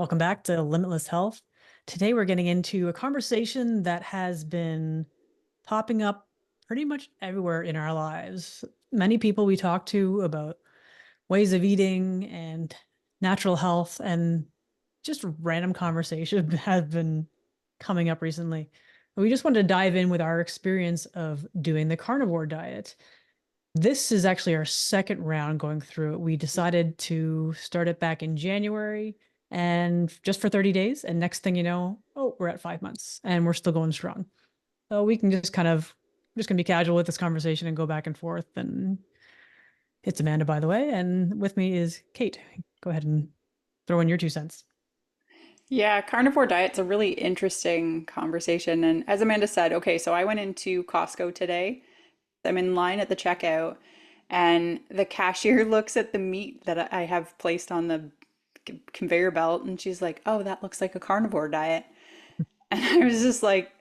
Welcome back to Limitless Health. Today, we're getting into a conversation that has been popping up pretty much everywhere in our lives. Many people we talk to about ways of eating and natural health, and just random conversation have been coming up recently. We just wanted to dive in with our experience of doing the carnivore diet. This is actually our second round going through it. We decided to start it back in January and just for 30 days. And next thing you know, oh, we're at 5 months and we're still going strong. So we can just just gonna be casual with this conversation and go back and forth. And it's Amanda, by the way. And with me is Kate. Go ahead and throw in your 2 cents. Yeah, carnivore diet's a really interesting conversation. And as Amanda said, okay, so I went into Costco today. I'm in line at the checkout, and the cashier looks at the meat that I have placed on the conveyor belt, and she's like, "Oh, that looks like a carnivore diet." And I was just like,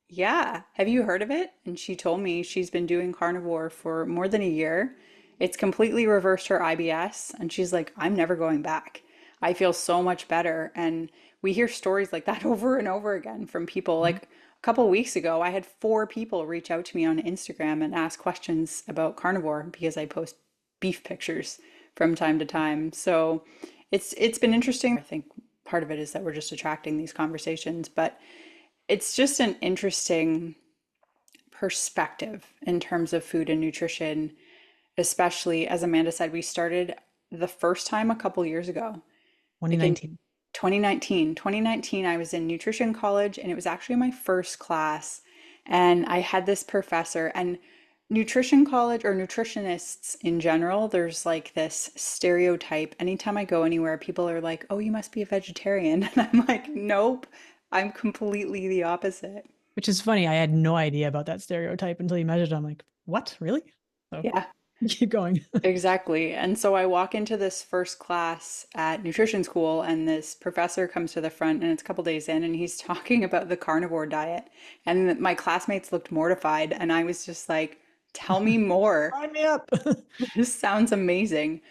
"Yeah, have you heard of it?" And she told me she's been doing carnivore for more than a year. It's completely reversed her IBS, and she's like, "I'm never going back. I feel so much better." And we hear stories like that over and over again from people. Mhm. Like a couple weeks ago, I had 4 people reach out to me on Instagram and ask questions about carnivore because I post beef pictures from time to time. So it's been interesting. I think part of it is that we're just attracting these conversations, but it's just an interesting perspective in terms of food and nutrition, especially as Amanda said, we started the first time a couple years ago, like in 2019. 2019. 2019, I was in nutrition college and it was actually my first class. And I had this professor, and nutrition college or nutritionists in general, there's like this stereotype. Anytime I go anywhere, people are like, "Oh, you must be a vegetarian." And I'm like, "Nope, I'm completely the opposite." Which is funny. I had no idea about that stereotype until you measured it. I'm like, what? Really? So Yeah. keep going. Exactly. And so I walk into this first class at nutrition school, and this professor comes to the front, and it's a couple days in, and he's talking about the carnivore diet. And my classmates looked mortified, and I was just like, "Tell me more. Sign me up. This sounds amazing."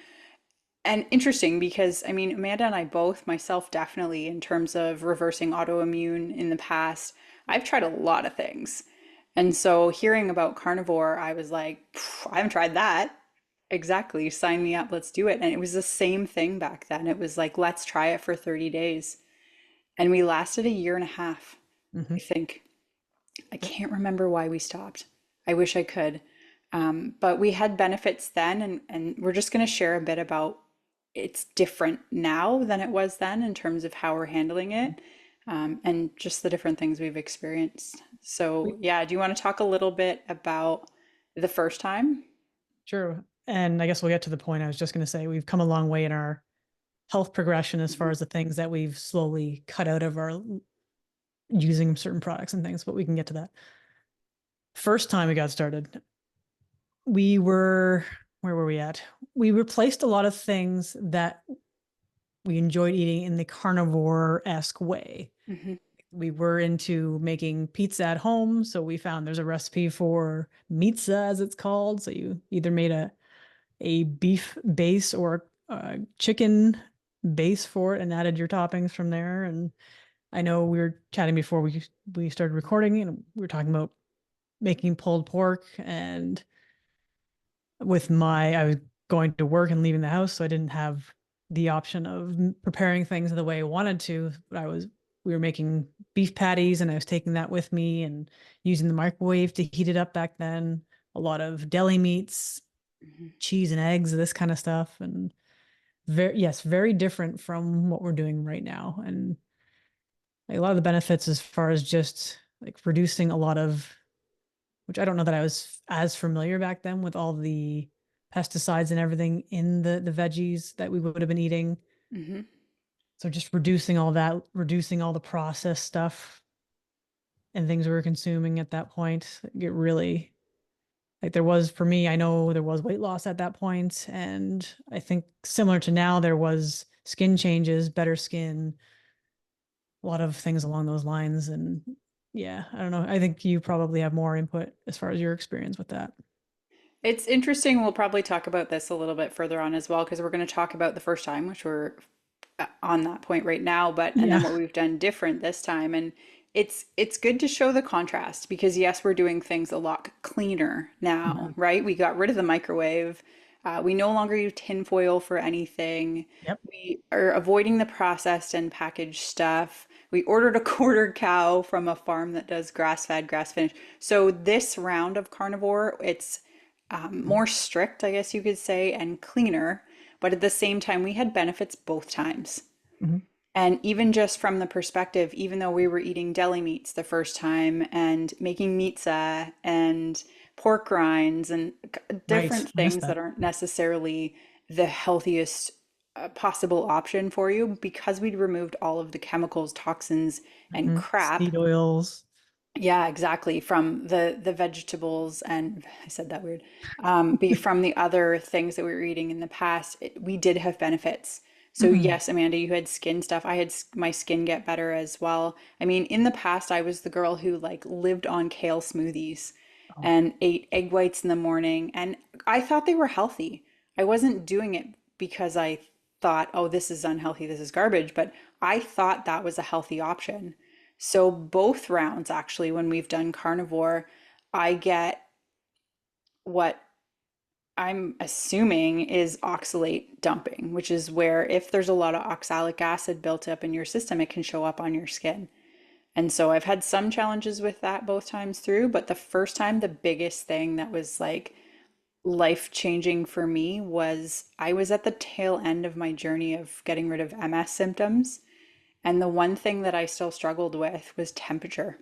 And interesting because, I mean, Amanda and I both, myself definitely, in terms of reversing autoimmune in the past, I've tried a lot of things. And so hearing about carnivore, I was like, "I haven't tried that." Exactly. Sign me up. Let's do it. And it was the same thing back then. It was like, let's try it for 30 days. And we lasted a year and a half, I Mhm. think. I can't remember why we stopped. I wish I could. But we had benefits then, and we're just going to share a bit about it's different now than it was then in terms of how we're handling it, and just the different things we've experienced. So, We, yeah, do you want to talk a little bit about the first time? sure. And I guess we'll get to the point. I was just going to say we've come a long way in our health progression as far Mhm. as the things that we've slowly cut out of our using certain products and things, but we can get to that. First time we got started, we were, where were we at? We replaced a lot of things that we enjoyed eating in the carnivore-esque way. Mhm. We were into making pizza at home, so we found there's a recipe for pizza, as it's called. So you either made a beef base or a chicken base for it and added your toppings from there. And I know we were chatting before we started recording, and we were talking about making pulled pork. And I was going to work and leaving the house, so I didn't have the option of preparing things the way I wanted to. But we were making beef patties, and I was taking that with me and using the microwave to heat it up back then. A lot of deli meats, Mhm. cheese and eggs, this kind of stuff. And very different from what we're doing right now. And like, a lot of the benefits as far as just like reducing a lot of, which I don't know that I was as familiar back then with all the pesticides and everything in the veggies that we would have been eating. Mhm. So just reducing all that, reducing all the processed stuff and things we were consuming at that point, get really like there was for me, I know there was weight loss at that point, and I think similar to now, there was skin changes, better skin, a lot of things along those lines. And yeah, I don't know. I think you probably have more input as far as your experience with that. It's interesting. We'll probably talk about this a little bit further on as well, because we're going to talk about the first time, which we're on that point right now, but and then Yeah. what we've done different this time. And it's good to show the contrast because yes, we're doing things a lot cleaner now, Mhm. right? We got rid of the microwave. We no longer use tinfoil for anything. Yep. We are avoiding the processed and packaged stuff. We ordered a quarter cow from a farm that does grass-fed, grass-finished. So this round of carnivore, it's Mhm. more strict, I guess you could say, and cleaner. But at the same time, we had benefits both times. Mhm. And even just from the perspective, even though we were eating deli meats the first time and making pizza and pork rinds and Right. different I missed things that. that aren't necessarily the healthiest possible option for you, because we'd removed all of the chemicals, toxins, and crap. Seed oils. Yeah, exactly. From the vegetables, and I said that weird. Be from the other things that we were eating in the past, we did have benefits. So Mhm. yes, Amanda, you had skin stuff. I had my skin get better as well. I mean, in the past, I was the girl who like lived on kale smoothies Oh. and ate egg whites in the morning, and I thought they were healthy. I wasn't doing it because I thought, oh, this is unhealthy, this is garbage, but I thought that was a healthy option. So both rounds, actually, when we've done carnivore, I get what I'm assuming is oxalate dumping, which is where if there's a lot of oxalic acid built up in your system, it can show up on your skin. And so I've had some challenges with that both times through, but the first time, the biggest thing that was like life changing for me was I was at the tail end of my journey of getting rid of MS symptoms. And the one thing that I still struggled with was temperature,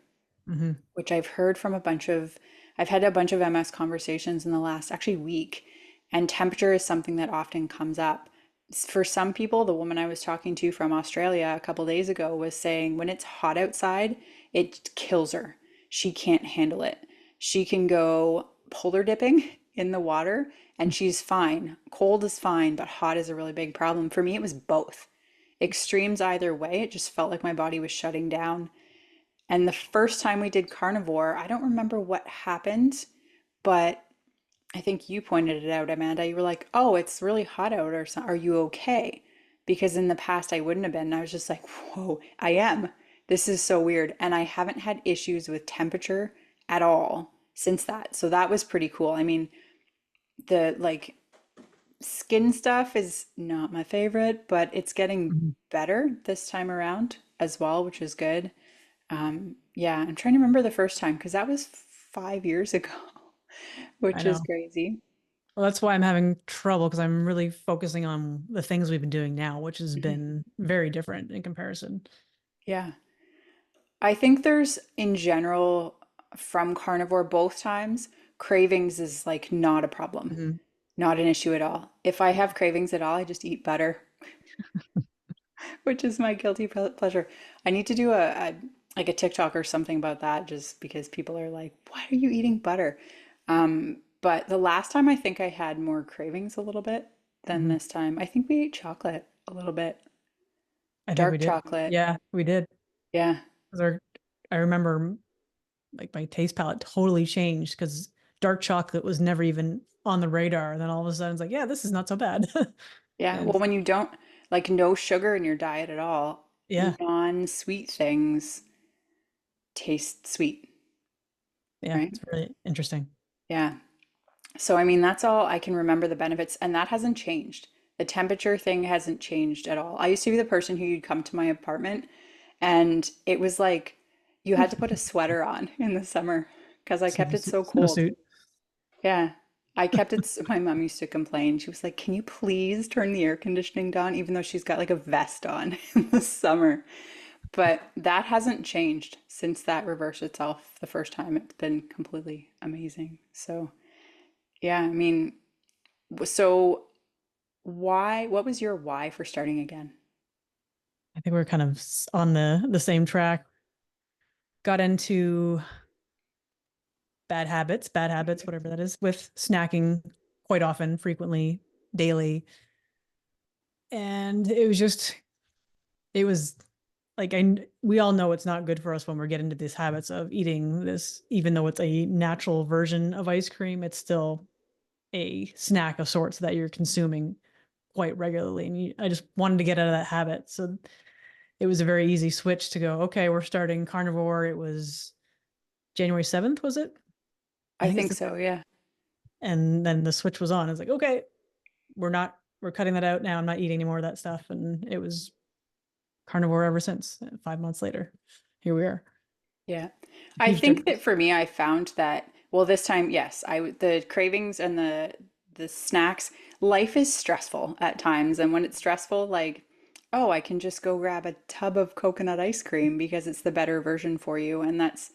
Mhm. which I've had a bunch of MS conversations in the last actually week, and temperature is something that often comes up. For some people, the woman I was talking to from Australia a couple days ago was saying when it's hot outside, it kills her. She can't handle it. She can go polar dipping in the water and she's fine. Cold is fine, but hot is a really big problem. For me, it was both. Extremes either way. It just felt like my body was shutting down. And the first time we did carnivore, I don't remember what happened, but I think you pointed it out, Amanda. You were like, "Oh, it's really hot out, or are you okay?" Because in the past I wouldn't have been. I was just like, "Whoa, I am. This is so weird." And I haven't had issues with temperature at all since that. So that was pretty cool. I mean, the like skin stuff is not my favorite, but it's getting Mhm. better this time around as well, which is good. Yeah, I'm trying to remember the first time because that was 5 years ago, I which is know. crazy. Well, that's why I'm having trouble because I'm really focusing on the things we've been doing now, which has Mhm. been very different in comparison. Yeah. I think there's, in general, from carnivore both times, cravings is like not a problem, Mhm. not an issue at all. If I have cravings at all, I just eat butter, which is my guilty pleasure. I need to do like a TikTok or something about that just because people are like, "Why are you eating butter?" But the last time I think I had more cravings a little bit than Mhm. this time. I think we ate chocolate a little bit. I think we Dark did. chocolate. Yeah, we did. Yeah. 'Cause I remember like my taste palette totally changed because dark chocolate was never even on the radar. And then all of a sudden it's like, yeah, this is not so bad. Yeah. And Well, when you don't like no sugar in your diet at all, yeah, non-sweet things taste sweet, yeah, right? it's really interesting. Yeah. So, I mean, that's all I can remember the benefits, and that hasn't changed. The temperature thing hasn't changed at all. I used to be the person who you'd come to my apartment, and it was like you had to put a sweater on in the summer because I kept it so cold. Snowsuit. Yeah. I kept it, my mom used to complain. She was like, "Can you please turn the air conditioning down?" Even though she's got like a vest on in the summer. But that hasn't changed since that reversed itself the first time. It's been completely amazing. So, yeah, I mean, so what was your why for starting again? I think we're kind of on the same track. Got into bad habits, whatever that is, with snacking quite often, frequently, daily. And it was like we all know it's not good for us when we're getting into these habits of eating this, even though it's a natural version of ice cream, it's still a snack of sorts that you're consuming quite regularly, and I just wanted to get out of that habit. So it was a very easy switch to go, okay, we're starting carnivore. It was January 7th, was it? I I think it's think the, so, yeah. and then the switch was on. It's like, okay, we're cutting that out now. I'm not eating any more of that stuff. And it was carnivore ever since. 5 months later, here we are. Yeah. I Huge think difference. that for me, I found that, well, this time, yes, the cravings and the snacks, life is stressful at times. And when it's stressful, like, oh, I can just go grab a tub of coconut ice cream because it's the better version for you. And that's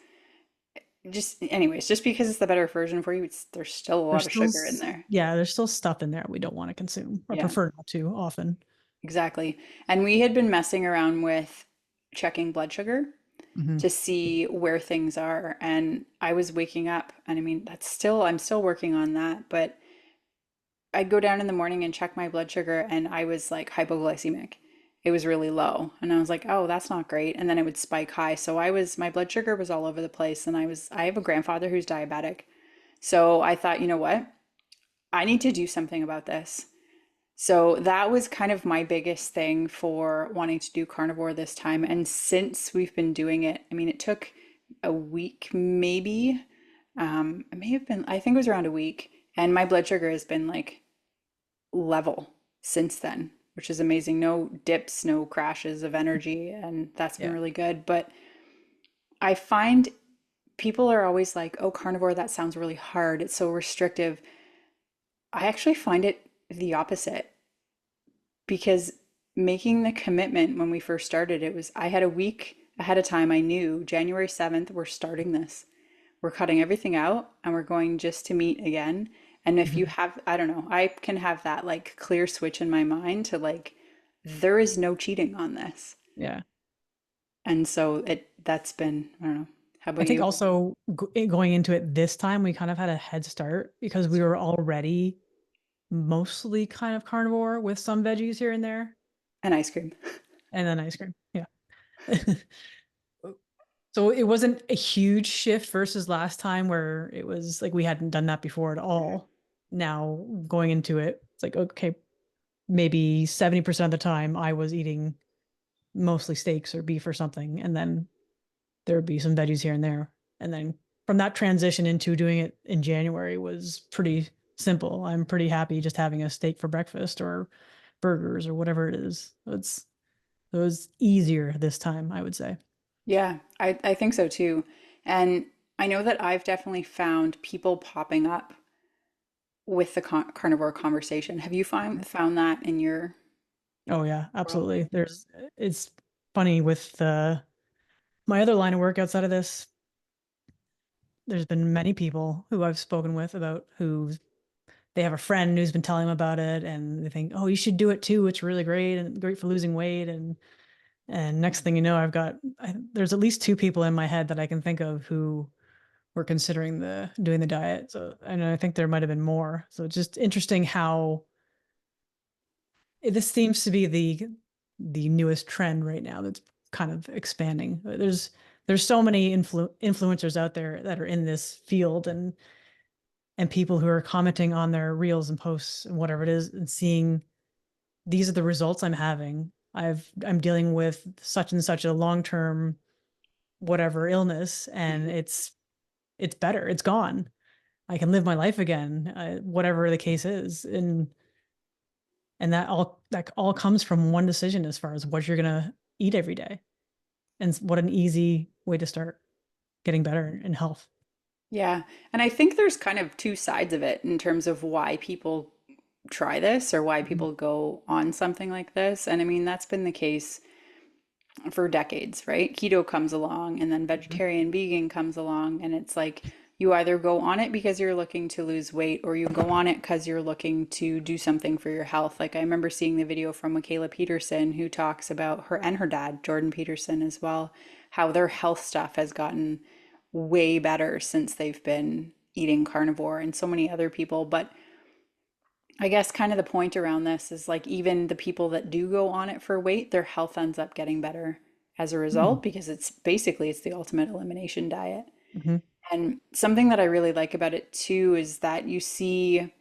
just, anyways, just because it's the better version for you, there's still a lot There's of still, sugar in there. yeah, there's still stuff in there we don't want to consume or Yeah. prefer not to often. Exactly. And we had been messing around with checking blood sugar Hmm. to see where things are. And I was waking up, and I mean, I'm still working on that, but I'd go down in the morning and check my blood sugar, and I was like hypoglycemic. It was really low. And I was like, oh, that's not great. And then it would spike high. So my blood sugar was all over the place. And I have a grandfather who's diabetic. So I thought, you know what? I need to do something about this. So that was kind of my biggest thing for wanting to do carnivore this time. And since we've been doing it, I mean, it took a week maybe. It may have been, I think it was around a week. And my blood sugar has been like level since then, which is amazing. No dips, no crashes of energy. And that's been Yeah. really good. But I find people are always like, oh, carnivore, that sounds really hard. It's so restrictive. I actually find it the opposite because making the commitment when we first started, it was I had a week ahead of time. I knew January 7th, we're starting this. We're cutting everything out and we're going just to meet again. And if you Hmm. have, I don't know, I can have that like clear switch in my mind to like, there is no cheating on this. Yeah. And so that's been, I don't know. How I about think you? also going into it this time, we kind of had a head start because we were already mostly kind of carnivore with some veggies here and there, And ice cream. and then ice cream. Yeah. So it wasn't a huge shift versus last time where it was like we hadn't done that before at all. Now going into it, it's like, okay, maybe 70% of the time I was eating mostly steaks or beef or something, and then there would be some veggies here and there. And then from that transition into doing it in January was pretty simple. I'm pretty happy just having a steak for breakfast or burgers or whatever it is. It was easier this time, I would say. Yeah, I think so too. And I know that I've definitely found people popping up with the carnivore conversation. Have you found that in your Oh yeah, world? absolutely. It's funny with my other line of work outside of this. There's been many people who I've spoken with about who they have a friend who's been telling them about it, and they think, oh, you should do it too. It's really great and great for losing weight. And next thing you know, there's at least two people in my head that I can think of who were considering the doing the diet. So, and I think there might have been more. So it's just interesting how this seems to be the newest trend right now that's kind of expanding. There's so many influencers out there that are in this field, and people who are commenting on their reels and posts and whatever it is, and seeing these are the results I'm having. I'm dealing with such and such a long-term whatever illness, and Mhm. it's better. It's gone. I can live my life again, whatever the case is. And that all comes from one decision as far as what you're gonna eat every day. And what an easy way to start getting better in health. Yeah, and I think there's kind of two sides of it in terms of why people try this or why Mhm. people go on something like this. And I mean, that's been the case for decades, right? Keto comes along and then Mhm. vegetarian, vegan comes along, and it's like you either go on it because you're looking to lose weight or you go on it because you're looking to do something for your health. Like I remember seeing the video from Michaela Peterson who talks about her and her dad, Jordan Peterson as well, how their health stuff has gotten way better since they've been eating carnivore and so many other people. But I guess kind of the point around this is like even the people that do go on it for weight, their health ends up getting better as a Mhm. result because it's the ultimate elimination diet. Mhm. And something that I really like about it too is that you see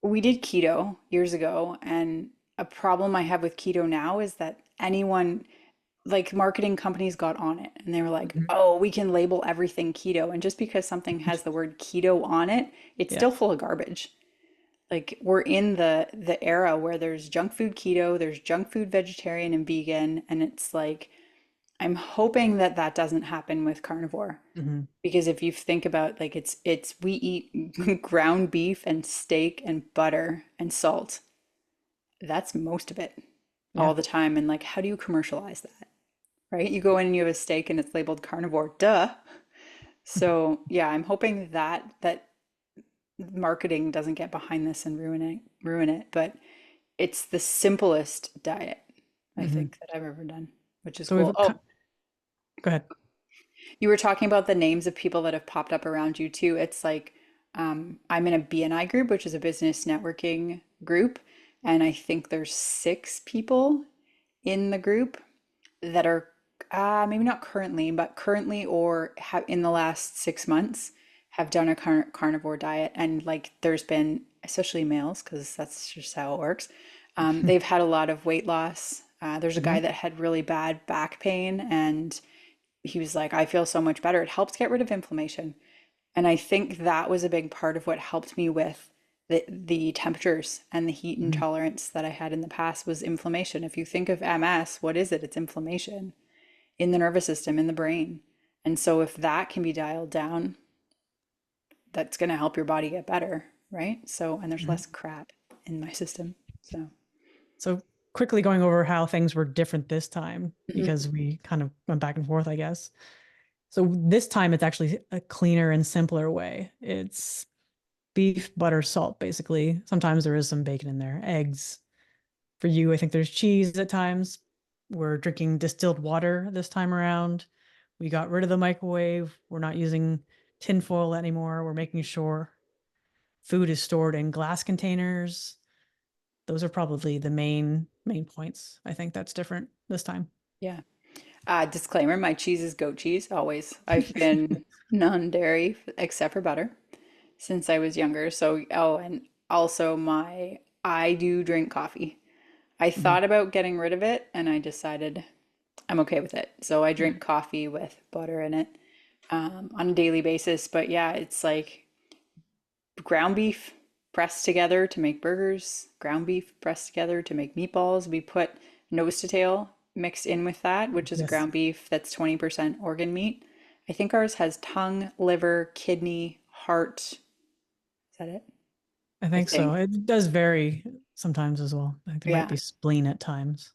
we did keto years ago, and a problem I have with keto now is that anyone, like marketing companies got on it and they were like, Mhm. "Oh, we can label everything keto." And just because something has the word keto on it, it's Yeah. still full of garbage. Like we're in the era where there's junk food keto, there's junk food vegetarian and vegan, and it's like I'm hoping that that doesn't happen with carnivore. Hmm. Because if you think about like it's we eat ground beef and steak and butter and salt. That's most of it Yeah. all the time. And like, how do you commercialize that? Right? You go in and you have a steak and it's labeled carnivore. Duh. So yeah, I'm hoping that marketing doesn't get behind this and ruin it. But it's the simplest diet I Hmm. think that I've ever done, which is So we've cool. Oh, go ahead. you were talking about the names of people that have popped up around you too. It's like I'm in a BNI group, which is a business networking group, and I think there's 6 people in the group that are maybe not currently, but currently or have in the last 6 months have done a carnivore diet, and like there's been especially males because that's just how it works. They've had a lot of weight loss. There's a guy Hmm. that had really bad back pain and he was like, I feel so much better. It helps get rid of inflammation. And I think that was a big part of what helped me with the temperatures and the heat Hmm. intolerance that I had in the past was inflammation. If you think of MS, what is it? It's inflammation in the nervous system, in the brain. And so if that can be dialed down, that's going to help your body get better, right? So, and there's Hmm. less crap in my system. So, So quickly going over how things were different this time mhm. because we kind of went back and forth, I guess. So this time it's actually a cleaner and simpler way. It's beef, butter, salt, basically. Sometimes there is some bacon in there, eggs. For you, I think there's cheese at times. We're drinking distilled water this time around. We got rid of the microwave. We're not using tinfoil anymore. We're making sure food is stored in glass containers. Those are probably the main points. I think that's different this time. Yeah. Disclaimer, my cheese is goat cheese, always. I've been non-dairy except for butter since I was younger. So, oh, and also I do drink coffee. I Mhm. thought about getting rid of it and I decided I'm okay with it. So I Yeah. drink coffee with butter in it on a daily basis. But yeah, it's like ground beef pressed together to make burgers, ground beef pressed together to make meatballs. We put nose to tail mixed in with that, which is a Yes. ground beef that's 20% organ meat. I think ours has tongue, liver, kidney, heart. Is that it? I I think so. think. It does vary sometimes as well. I think there might Yeah. be spleen at times.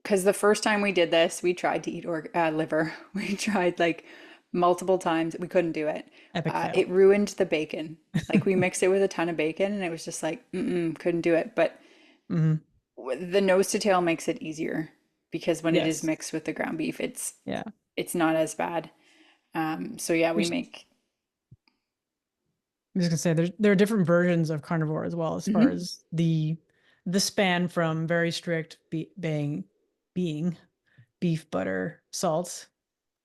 Because the first time we did this, we tried to eat liver. We tried like multiple times. We couldn't do it. Epic It fail. ruined the bacon. Like we mixed it with a ton of bacon, and it was just like, couldn't do it. But Hmm. the nose to tail makes it easier because when it is Yes. mixed with the ground beef, Yeah. it's not as bad. So yeah, we There's, make. I'm just gonna say there are different versions of carnivore as well as far Mhm. as the span from very strict being beef, butter, salt,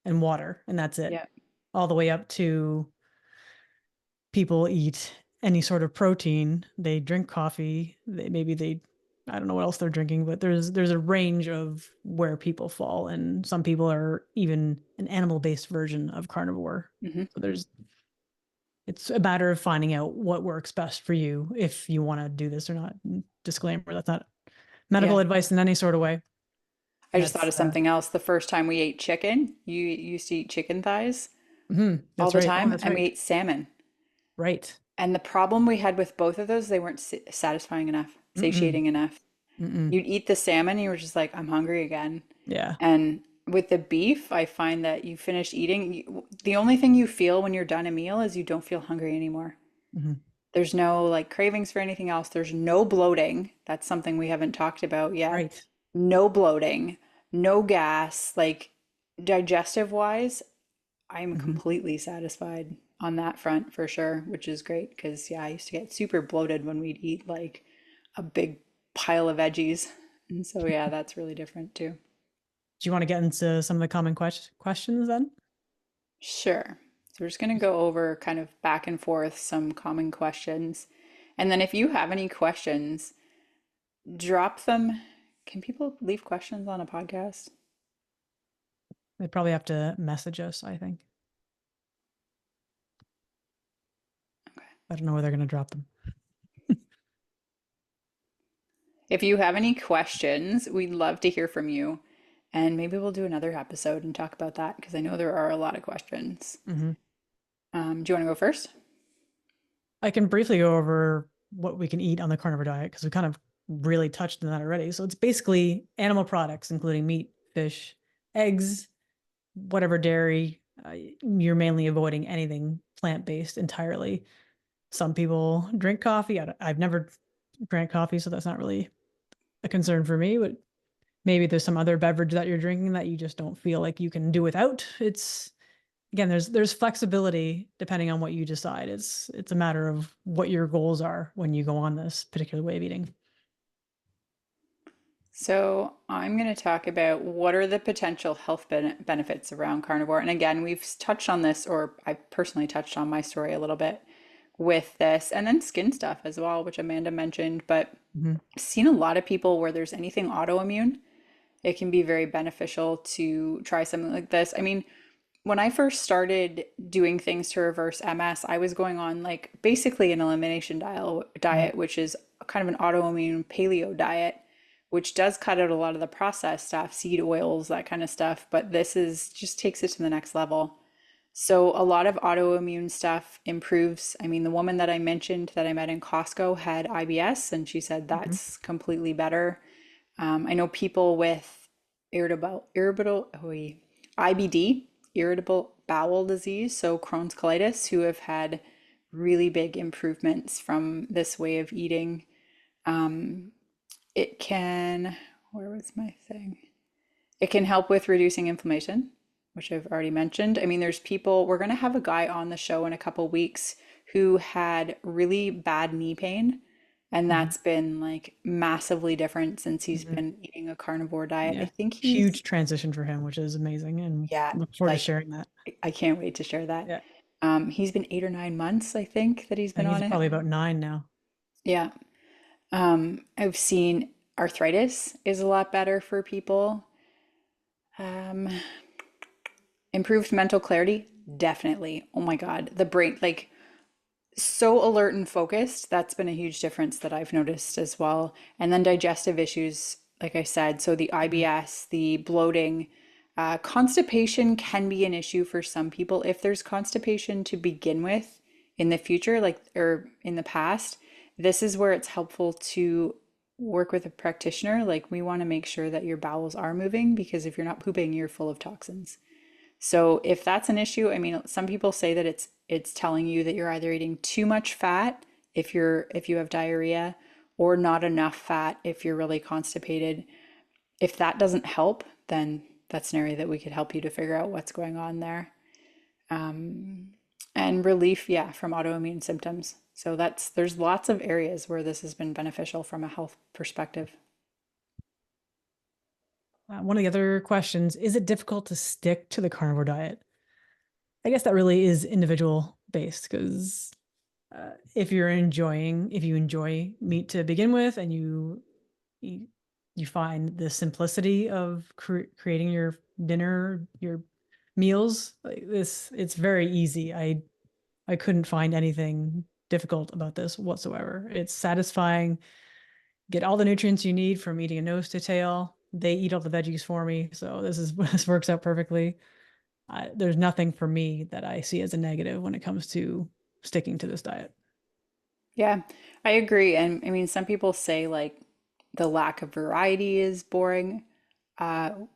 and water, and that's it, Yeah. all the way up to people eat any sort of protein. They drink coffee. Maybe they I don't know what else they're drinking, but there's a range of where people fall, and some people are even an animal-based version of carnivore. Hmm. So there's it's a matter of finding out what works best for you if you want to do this or not. Disclaimer, that's not medical Yeah. advice in any sort of way. I just thought That's of something else. The first time we ate chicken, you used to eat chicken thighs all that's the right. Oh, time, that's and we right. ate salmon. Right. And the problem we had with both of those, they weren't satisfying enough, Mm-mm. satiating enough. Mm-mm. You'd eat the salmon, you were just like, I'm hungry again. Yeah. And with the beef, I find that you finish eating, the only thing you feel when you're done a meal is you don't feel hungry anymore. Hmm. There's no like cravings for anything else. There's no bloating. That's something we haven't talked about yet. Right. No bloating, no gas. Like digestive wise, I'm Hmm. completely satisfied on that front for sure, which is great because yeah, I used to get super bloated when we'd eat like a big pile of veggies. And so yeah, that's really different too. Do you want to get into some of the common questions then? Sure. So we're just going to go over kind of back and forth some common questions. And then if you have any questions, drop them. Can people leave questions on a podcast? They probably have to message us, I think. I don't know where they're going to drop them. If you have any questions, we'd love to hear from you. And maybe we'll do another episode and talk about that because I know there are a lot of questions. Hmm. Do you want to go first? I can briefly go over what we can eat on the carnivore diet because we kind of really touched on that already. So it's basically animal products, including meat, fish, eggs, whatever dairy. You're mainly avoiding anything plant-based entirely. Some people drink coffee. I've never drank coffee, so that's not really a concern for me, but maybe there's some other beverage that you're drinking that you just don't feel like you can do without. It's again, there's flexibility depending on what you decide. It's a matter of what your goals are when you go on this particular way of eating. So, I'm going to talk about what are the potential health benefits around carnivore. And again, we've touched on this, or I personally touched on my story a little bit with this, and then skin stuff as well, which Amanda mentioned. But Mm-hmm. I've seen a lot of people where there's anything autoimmune, it can be very beneficial to try something like this. I mean, when I first started doing things to reverse MS, I was going on like basically an elimination Mm-hmm. diet, which is kind of an autoimmune paleo diet, which does cut out a lot of the processed stuff, seed oils, that kind of stuff. But this is just takes it to the next level. So a lot of autoimmune stuff improves. I mean, the woman that I mentioned that I met in Costco had IBS, and she said Mm-hmm. that's completely better. I know people with IBD, irritable bowel disease, so Crohn's colitis, who have had really big improvements from this way of eating. It can, where was my thing? It can help with reducing inflammation, which I've already mentioned. I mean, there's people, we're going to have a guy on the show in a couple weeks who had really bad knee pain. And Mm-hmm. that's been like massively different since he's Mm-hmm. been eating a carnivore diet. I Yeah, think he's, huge transition for him, which is amazing, and yeah, look forward to like sharing that. I can't wait to share that. Yeah, He's been 8 or 9 months, I think, that he's I been think on he's it. probably about 9 now. Yeah. I've seen arthritis is a lot better for people. Um, Improved mental clarity, definitely. Oh my God, the brain, like so alert and focused. That's been a huge difference that I've noticed as well. And then digestive issues, like I said, so the Mm-hmm. IBS, the bloating, constipation can be an issue for some people. If there's constipation to begin with in the future, like or in the past, this is where it's helpful to work with a practitioner. Like we want to make sure that your bowels are moving because if you're not pooping, you're full of toxins. So if that's an issue, I mean, some people say that it's telling you that you're either eating too much fat if you have diarrhea or not enough fat if you're really constipated. If that doesn't help, then that's an area that we could help you to figure out what's going on there. And relief, yeah, from autoimmune symptoms. So that's there's lots of areas where this has been beneficial from a health perspective. One of the other questions, is it difficult to stick to the carnivore diet? I guess that really is individual based because if you enjoy meat to begin with and you, you find the simplicity of creating your dinner, your meals like this, it's very easy. I couldn't find anything difficult about this whatsoever. It's satisfying. Get all the nutrients you need from eating a nose to tail. They eat all the veggies for me, so this is this works out perfectly. There's nothing for me that I see as a negative when it comes to sticking to this diet. Yeah, I agree. And I mean, some people say like the lack of variety is boring.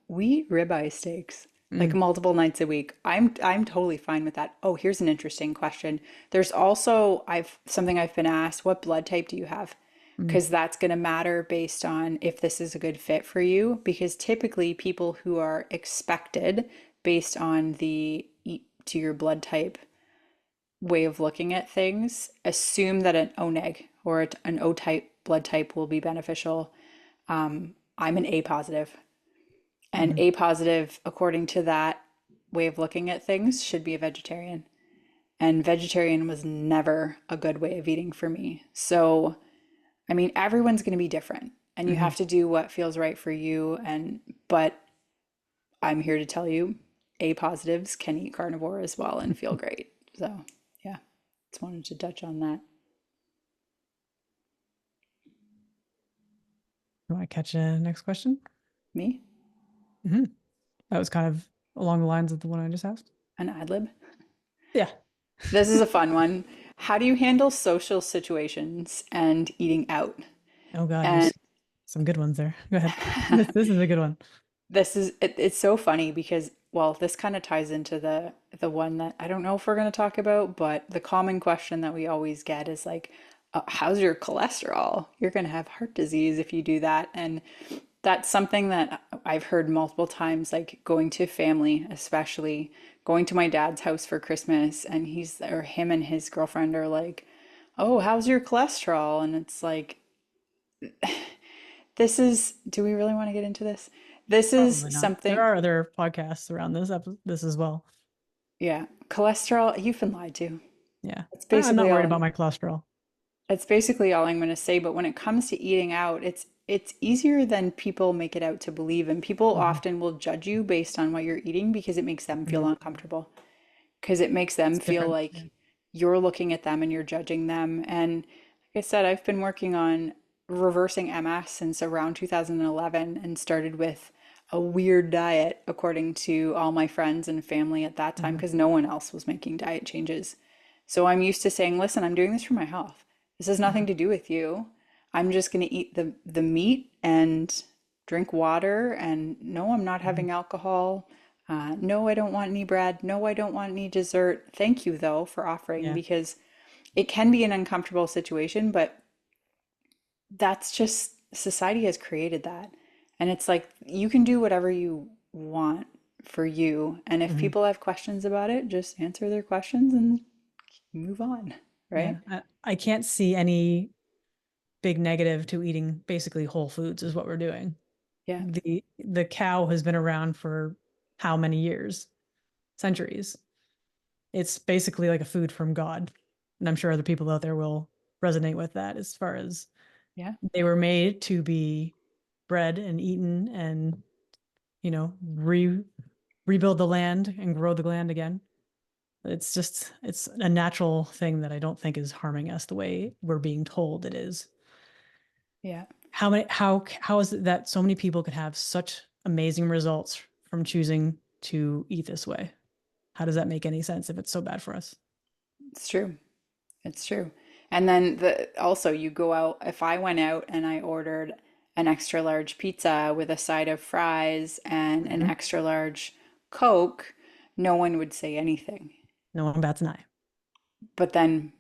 We eat ribeye steaks like Mm, multiple nights a week. I'm totally fine with that. Oh, here's an interesting question. There's also I've something I've been asked, what blood type do you have? mm, Because that's going to matter based on if this is a good fit for you. Because typically people who are expected based on the eat to your blood type way of looking at things assume that an O neg or an O type blood type will be beneficial. I'm an A positive, and mm, A positive, according to that way of looking at things, should be a vegetarian. and vegetarian was never a good way of eating for me. So, I mean, everyone's going to be different and you Hmm. have to do what feels right for you. But I'm here to tell you, A positives can eat carnivore as well and feel great. So, yeah, just wanted to touch on that. You want to catch a next question? Me, Hmm. That was kind of along the lines of the one I just asked. an ad lib. Yeah. This is a fun one. How do you handle social situations and eating out? Oh God, And there's some good ones there. Go ahead. This is a good one. it's so funny because well, this kind of ties into the one that I don't know if we're going to talk about, but the common question that we always get is like, how's your cholesterol? You're going to have heart disease if you do that. And that's something that I've heard multiple times, like going to family, especially going to my dad's house for Christmas, and he's or him and his girlfriend are like, "Oh, how's your cholesterol?" And it's like, this is, do we really want to get into this? This is Probably not. There something, are other podcasts around this as well. yeah, cholesterol, you've been lied to. Yeah. That's I'm not basically worried all about I'm my cholesterol. That's basically all I'm going to say, but when it comes to eating out, it's easier than people make it out to believe, and people Hmm. often will judge you based on what you're eating because it makes them feel Hmm. uncomfortable. Because it makes them It's feel different. Yeah. like you're looking at them and you're judging them. And like I said, I've been working on reversing MS since around 2011 and started with a weird diet according to all my friends and family at that time Hmm. because no one else was making diet changes. So I'm used to saying, listen, I'm doing this for my health. This has nothing Hmm. to do with you. I'm just going to eat the meat and drink water. And no, I'm not Hmm. having alcohol. No, I don't want any bread. No, I don't want any dessert. Thank you, though, for offering Yeah. because it can be an uncomfortable situation, but that's just society has created that. And it's like you can do whatever you want for you. And if Hmm. people have questions about it, just answer their questions and move on, Yeah. right? I can't see any big negative to eating basically whole foods is what we're doing. Yeah. The cow has been around for how many years? Centuries. It's basically like a food from God. And I'm sure other people out there will resonate with that as far as Yeah. they were made to be bred and eaten and, you know, rebuild the land and grow the land again. It's a natural thing that I don't think is harming us the way we're being told it is. Yeah. How is it that so many people could have such amazing results from choosing to eat this way? How does that make any sense if it's so bad for us? It's true. It's true. And then also you go out, if I went out and I ordered an extra large pizza with a side of fries and an Mhm. extra large Coke, no one would say anything. No one bats an eye. But then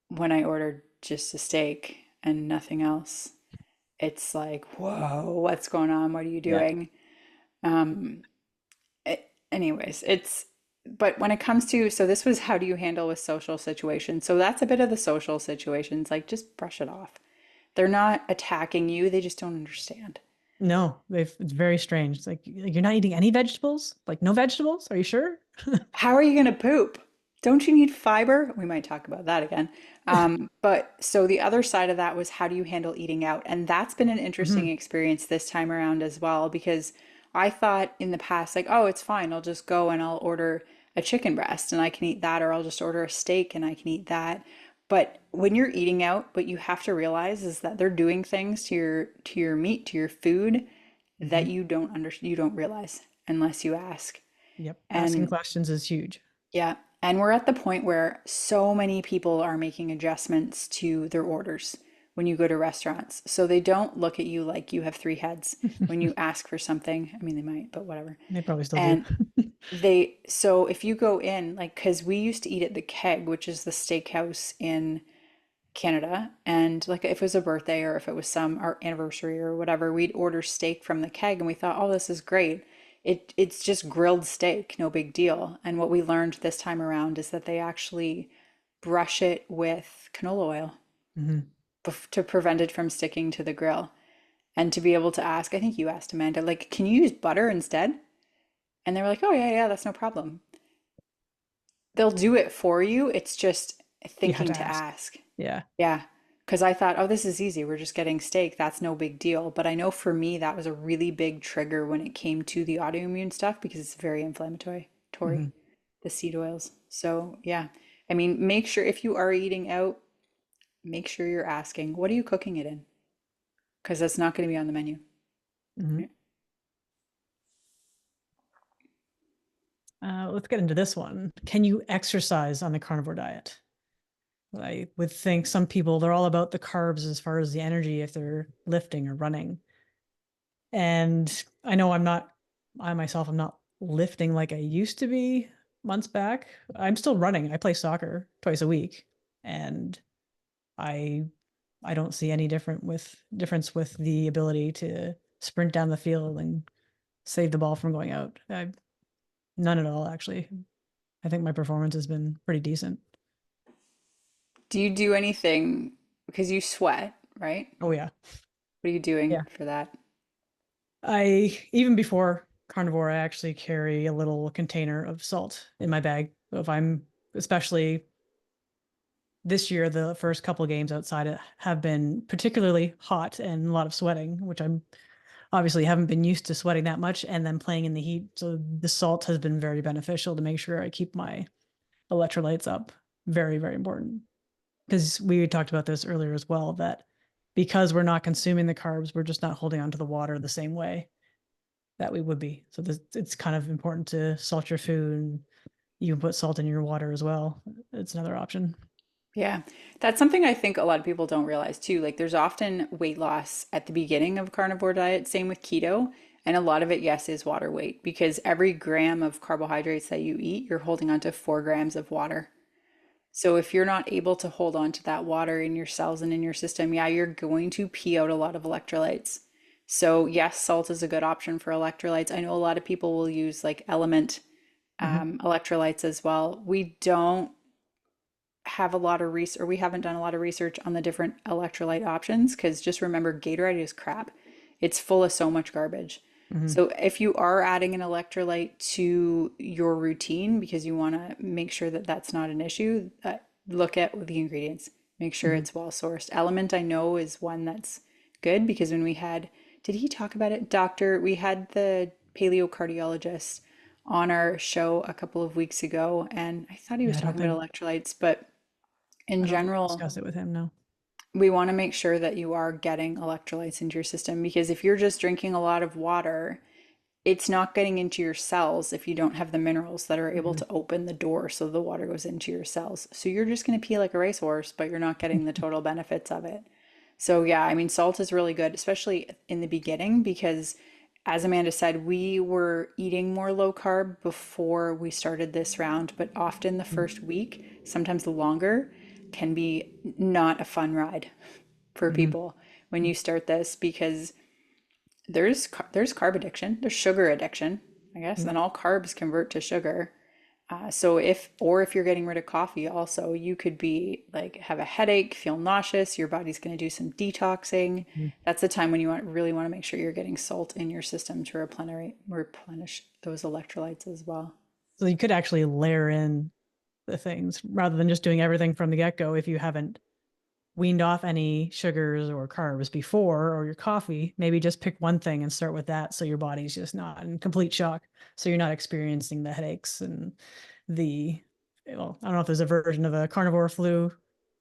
when I ordered just a steak and nothing else, it's like, whoa, what's going on? What are you Yeah. doing? Um, anyways, but when it comes to, so this was how do you handle with social situations? So that's a bit of the social situations, like just brush it off. They're not attacking you, they just don't understand. No, it's very strange. It's like you're not eating any vegetables? Like no vegetables? Are you sure? How are you going to poop? Don't you need fiber? We might talk about that again. But so the other side of that was how do you handle eating out? And that's been an interesting Hmm. experience this time around as well, because I thought in the past, like, oh, it's fine. I'll just go and I'll order a chicken breast and I can eat that, or I'll just order a steak and I can eat that. But when you're eating out, what you have to realize is that they're doing things to your meat, to your food that Hmm. you don't realize unless you ask. Yep. Asking And questions is huge. yeah. And we're at the point where so many people are making adjustments to their orders when you go to restaurants. So they don't look at you like you have three heads when you ask for something. I mean, they might, but whatever. They probably still do. And so if you go in, like, because we used to eat at the Keg, which is the steakhouse in Canada, and like if it was a birthday or if it was some our anniversary or whatever, we'd order steak from the Keg and we thought, oh, this is great. It's just grilled steak, no big deal. And what we learned this time around is that they actually brush it with canola oil Hmm. to prevent it from sticking to the grill. And to be able to ask, I think you asked Amanda, like, can you use butter instead? And they were like, oh yeah, yeah, that's no problem. they'll do it for you. It's just You have thinking to to ask. ask. Yeah. Yeah. Because I thought, oh, this is easy. We're just getting steak. That's no big deal. But I know for me, that was a really big trigger when it came to the autoimmune stuff because it's very inflammatory, Hmm. the seed oils. So, yeah. I mean, make sure if you are eating out, make sure you're asking, what are you cooking it in? Because that's not going to be on the menu. Hmm. Right? Let's get into this one. Can you exercise on the carnivore diet? I would think some people, they're all about the carbs as far as the energy if they're lifting or running. And I know I myself, I'm not lifting like I used to be months back. I'm still running. I play soccer twice a week. And I I don't see any difference with the ability to sprint down the field and save the ball from going out. None at all, actually. I think my performance has been pretty decent. Do you do anything because you sweat, right? Oh yeah. What are you doing Yeah. for that? I even before carnivore, I actually carry a little container of salt in my bag. So if I'm especially this year, the first couple of games outside have been particularly hot and a lot of sweating, which I'm obviously haven't been used to sweating that much and then playing in the heat. So the salt has been very beneficial to make sure I keep my electrolytes up. Very, very important. Because we talked about this earlier as well, that because we're not consuming the carbs, we're just not holding onto the water the same way that we would be. So it's kind of important to salt your food, and you can put salt in your water as well. It's another option. Yeah, that's something I think a lot of people don't realize too. Like there's often weight loss at the beginning of carnivore diet, same with keto, and a lot of it, yes, is water weight because every gram of carbohydrates that you eat, you're holding on to 4 grams of water. So if you're not able to hold on to that water in your cells and in your system, yeah, you're going to pee out a lot of electrolytes. So yes, salt is a good option for electrolytes. I know a lot of people will use like element Hmm. electrolytes as well. We don't have a lot of research, or we haven't done a lot of research on the different electrolyte options because just remember, Gatorade is crap. It's full of so much garbage. Hmm. So if you are adding an electrolyte to your routine because you want to make sure that that's not an issue, look at the ingredients. Make sure Hmm. it's well sourced. Element I know is one that's good because when we had, did he talk about it? We had the paleocardiologist on our show a couple of weeks ago, and I thought he was Yeah, I don't talking about think electrolytes, but in I don't think we general, discussed it with him. No. we want to make sure that you are getting electrolytes into your system because if you're just drinking a lot of water, it's not getting into your cells if you don't have the minerals that are able Hmm. to open the door so the water goes into your cells. So you're just going to pee like a racehorse, but you're not getting the total benefits of it. So yeah, I mean, salt is really good, especially in the beginning, because as Amanda said, we were eating more low carb before we started this round, but often the first week, sometimes longer, can be not a fun ride for Hmm. people when you start this because there's carb addiction, there's sugar addiction, I guess, Yeah. and all carbs convert to sugar. So if you're getting rid of coffee also, you could be like have a headache, feel nauseous, your body's going to do some detoxing. Mhm. That's the time when you really want to make sure you're getting salt in your system to replenish those electrolytes as well. So you could actually layer in the things rather than just doing everything from the get go if you haven't weaned off any sugars or carbs before or your coffee, maybe just pick one thing and start with that so your body's just not in complete shock. So you're not experiencing the headaches and the, well, I don't know if there's a version of a carnivore flu,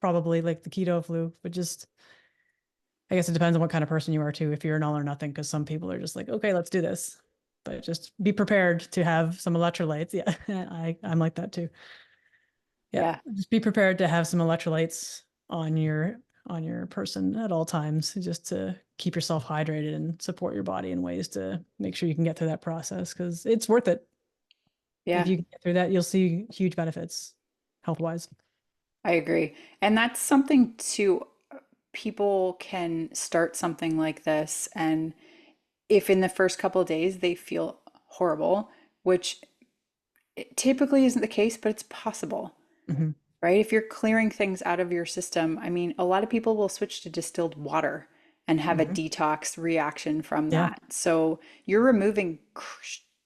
probably like the keto flu, but just, I guess it depends on what kind of person you are too. If you're an all or nothing, because some people are just like, okay, let's do this. But just be prepared to have some electrolytes. Yeah, I'm like that too. Yeah, Yeah. just be prepared to have some electrolytes on your person at all times, just to keep yourself hydrated and support your body in ways to make sure you can get through that process because it's worth it. If Yeah, you can get through that, you'll see huge benefits health wise. I agree. And that's something too, people can start something like this and if in the first couple of days they feel horrible, which it typically isn't the case, but it's possible, Hmm. right? If you're clearing things out of your system, I mean, a lot of people will switch to distilled water and have a Hmm. detox reaction from Yeah. that. So you're removing,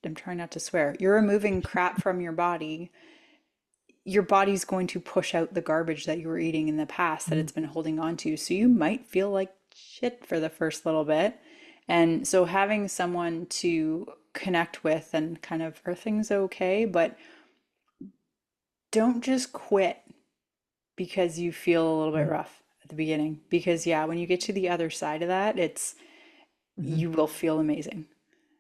I'm trying not to swear, you're removing crap from your body. your body's going to push out the garbage that you were eating in the past that Mhm. it's been holding on to. So you might feel like shit for the first little bit. And so having someone to connect with and kind of, are things okay? But don't just quit because you feel a little bit Mhm. rough at the beginning. Because yeah, when you get to the other side of that, Mhm. you will feel amazing.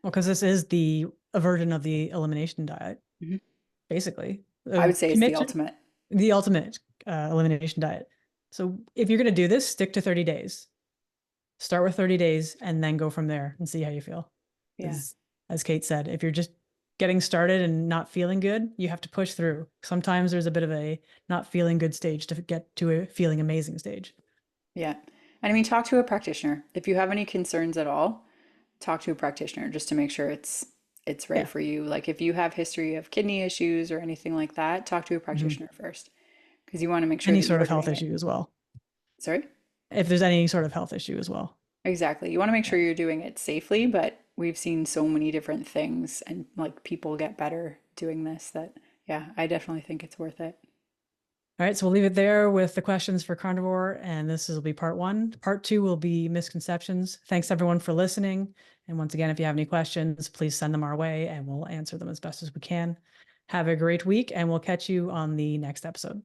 Well, because this is a version of the elimination diet, Mhm. basically. I would say it's the Commit to ultimate. the ultimate elimination diet. So if you're going to do this, stick to 30 days. Start with 30 days and then go from there and see how you feel. Yeah. As Kate said, if you're just getting started and not feeling good, you have to push through. Sometimes there's a bit of a not feeling good stage to get to a feeling amazing stage. Yeah. And I mean, talk to a practitioner. If you have any concerns at all, talk to a practitioner just to make sure it's right Yeah. for you. Like if you have history of kidney issues or anything like that, talk to a Mhm. practitioner first because you want to make sure Any that you sort are of health doing it. issue as well. Sorry? If there's any sort of health issue as well. Exactly. You want to make Yeah. sure you're doing it safely, but we've seen so many different things and like people get better doing this that yeah, I definitely think it's worth it. All right, so we'll leave it there with the questions for carnivore, and this will be part one. Part two will be misconceptions. Thanks everyone for listening. And once again, if you have any questions, please send them our way and we'll answer them as best as we can. Have a great week, and we'll catch you on the next episode.